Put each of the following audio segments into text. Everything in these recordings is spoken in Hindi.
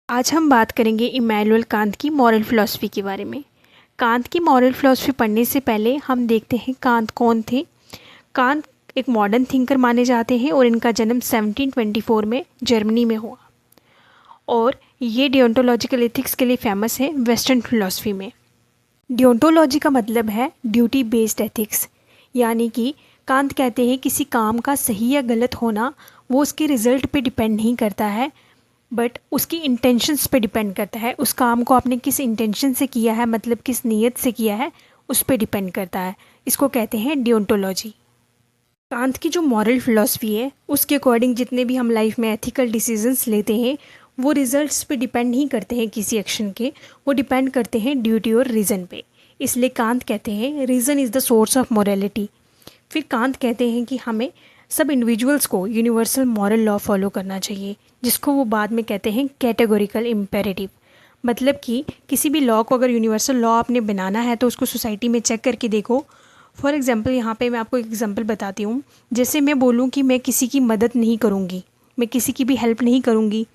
आज हम बात करेंगे इमैनुअल कांत की मॉरल फ़िलॉसफ़ी के बारे में। कांत की मॉरल फ़िलॉसफ़ी पढ़ने से पहले हम देखते हैं कांत कौन थे। कांत एक मॉडर्न थिंकर माने जाते हैं और इनका जन्म 1724 में जर्मनी में हुआ और ये डियोंटोलॉजिकल एथिक्स के लिए फेमस है वेस्टर्न फ़िलॉसफ़ी में। डियोंटोलॉजी का मतलब है ड्यूटी बेस्ड एथिक्स, यानी कि कांत कहते हैं किसी काम का सही या गलत होना वो उसके रिज़ल्ट पे डिपेंड नहीं करता है, बट उसकी इंटेंशंस पे डिपेंड करता है। उस काम को आपने किस इंटेंशन से किया है, मतलब किस नीयत से किया है, उस पे डिपेंड करता है। इसको कहते हैं डियोंटोलॉजी। कांत की जो मॉरल फिलॉसफी है उसके अकॉर्डिंग जितने भी हम लाइफ में एथिकल डिसीजंस लेते हैं वो रिजल्ट्स पे डिपेंड नहीं करते हैं किसी एक्शन के, वो डिपेंड करते हैं ड्यूटी और रीज़न पे। इसलिए कांत कहते हैं reason is the source of morality. फिर कांत कहते हैं कि हमें सब इंडिविजुअल्स को यूनिवर्सल मॉरल लॉ फॉलो करना चाहिए, जिसको वो बाद में कहते हैं कैटेगोरिकल इम्पेरेटिव। मतलब कि किसी भी लॉ को अगर यूनिवर्सल लॉ आपने बनाना है तो उसको सोसाइटी में चेक करके देखो। फॉर एग्ज़ाम्पल यहाँ पे मैं आपको एक एग्जांपल बताती हूँ। जैसे मैं बोलूँ कि मैं किसी की मदद नहीं करूँगी, मैं किसी की भी हेल्प नहीं करूँगी,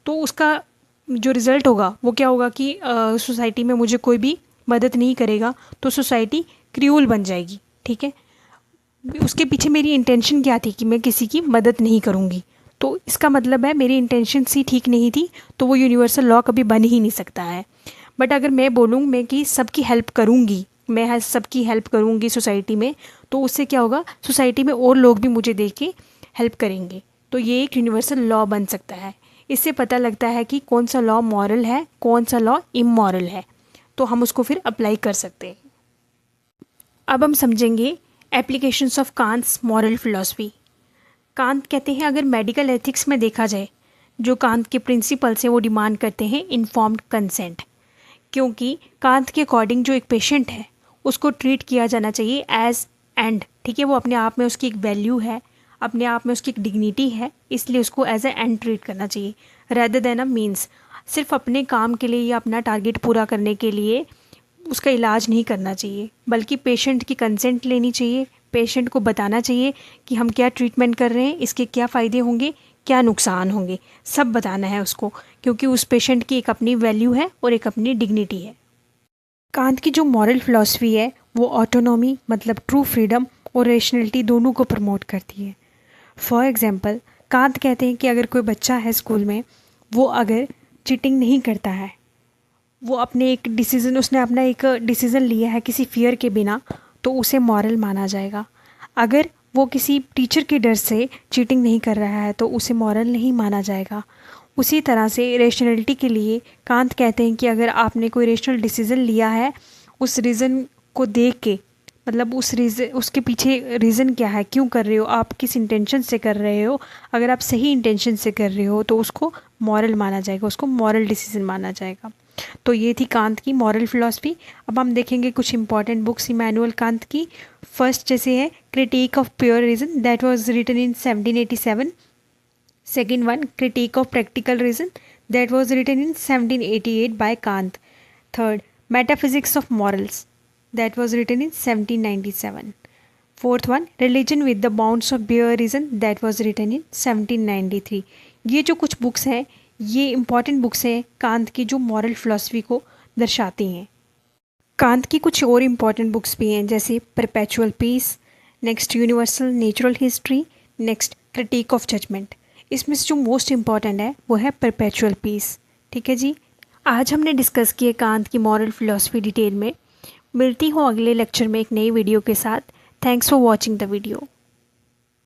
तो उसका जो रिज़ल्ट होगा वो क्या होगा कि सोसाइटी में मुझे कोई भी मदद नहीं करेगा तो सोसाइटी क्रूअल बन जाएगी। ठीक है, उसके पीछे मेरी इंटेंशन क्या थी कि मैं किसी की मदद नहीं करूँगी, तो इसका मतलब है मेरी इंटेंशन ही ठीक नहीं थी, तो वो यूनिवर्सल लॉ कभी बन ही नहीं सकता है। बट अगर मैं बोलूँ मैं कि सबकी हेल्प करूँगी, मैं सबकी हेल्प करूँगी सोसाइटी में, तो उससे क्या होगा, सोसाइटी में और लोग भी मुझे देख के हेल्प करेंगे, तो ये एक यूनिवर्सल लॉ बन सकता है। इससे पता लगता है कि कौन सा लॉ मॉरल है, कौन सा लॉ इमॉरल है, तो हम उसको फिर अप्लाई कर सकते हैं। अब हम समझेंगे applications of Kant's moral philosophy. Kant कहते हैं अगर मेडिकल एथिक्स में देखा जाए, जो कांत के प्रिंसिपल्स हैं वो डिमांड करते हैं इन्फॉर्म्ड कंसेंट, क्योंकि कांत के अकॉर्डिंग जो एक पेशेंट है उसको ट्रीट किया जाना चाहिए एज एंड। ठीक है, वो अपने आप में उसकी एक वैल्यू है, अपने आप में उसकी एक डिग्निटी है, इसलिए उसको एज ए एंड ट्रीट करना चाहिए रेदर देन अ मीन्स। सिर्फ अपने काम के लिए या अपना टारगेट पूरा करने के लिए उसका इलाज नहीं करना चाहिए, बल्कि पेशेंट की कंसेंट लेनी चाहिए, पेशेंट को बताना चाहिए कि हम क्या ट्रीटमेंट कर रहे हैं, इसके क्या फ़ायदे होंगे, क्या नुकसान होंगे, सब बताना है उसको, क्योंकि उस पेशेंट की एक अपनी वैल्यू है और एक अपनी डिग्निटी है। कांत की जो मॉरल फिलॉसफी है वो ऑटोनॉमी मतलब ट्रू फ्रीडम और रेशनलिटी दोनों को प्रमोट करती है। फॉर एग्ज़ाम्पल कांत कहते हैं कि अगर कोई बच्चा है स्कूल में, वो अगर चीटिंग नहीं करता है, वो अपने एक डिसीज़न, उसने अपना एक डिसीज़न लिया है किसी फियर के बिना, तो उसे मॉरल माना जाएगा। अगर वो किसी टीचर के डर से चीटिंग नहीं कर रहा है तो उसे मॉरल नहीं माना जाएगा। उसी तरह से रेशनलिटी के लिए कांत कहते हैं कि अगर आपने कोई रेशनल डिसीज़न लिया है, उस रीज़न को देख के, मतलब उस रीज़न, उसके पीछे रीज़न क्या है, क्यों कर रहे हो, आप किस इंटेंशन से कर रहे हो, अगर आप सही इंटेंशन से कर रहे हो तो उसको मॉरल माना जाएगा, उसको मॉरल डिसीज़न माना जाएगा। तो ये थी कांत की मॉरल फिलॉसफी। अब हम देखेंगे कुछ इंपॉर्टेंट बुक्स इमैनुअल कांत की। फर्स्ट जैसे है critique of pure reason, that was written in 1787। Second one critique of practical reason, that was written in 1788 by Kant. Third metaphysics of morals, that was written in 1797। Fourth one religion with the bounds of pure reason, that was written in 1793। ये जो कुछ बुक्स हैं ये इंपॉर्टेंट बुक्स हैं कांत की जो मॉरल फिलॉसफी को दर्शाती हैं। कांत की कुछ और इम्पॉर्टेंट बुक्स भी हैं जैसे perpetual peace, next universal natural history, next critique of judgment. इसमें से जो मोस्ट इम्पॉर्टेंट है वो है परपेचुअल पीस। ठीक है जी, आज हमने डिस्कस किए कांत की मॉरल फिलॉसफी डिटेल में। मिलती हूँ अगले लेक्चर में एक नई वीडियो के साथ। Thanks for watching the video.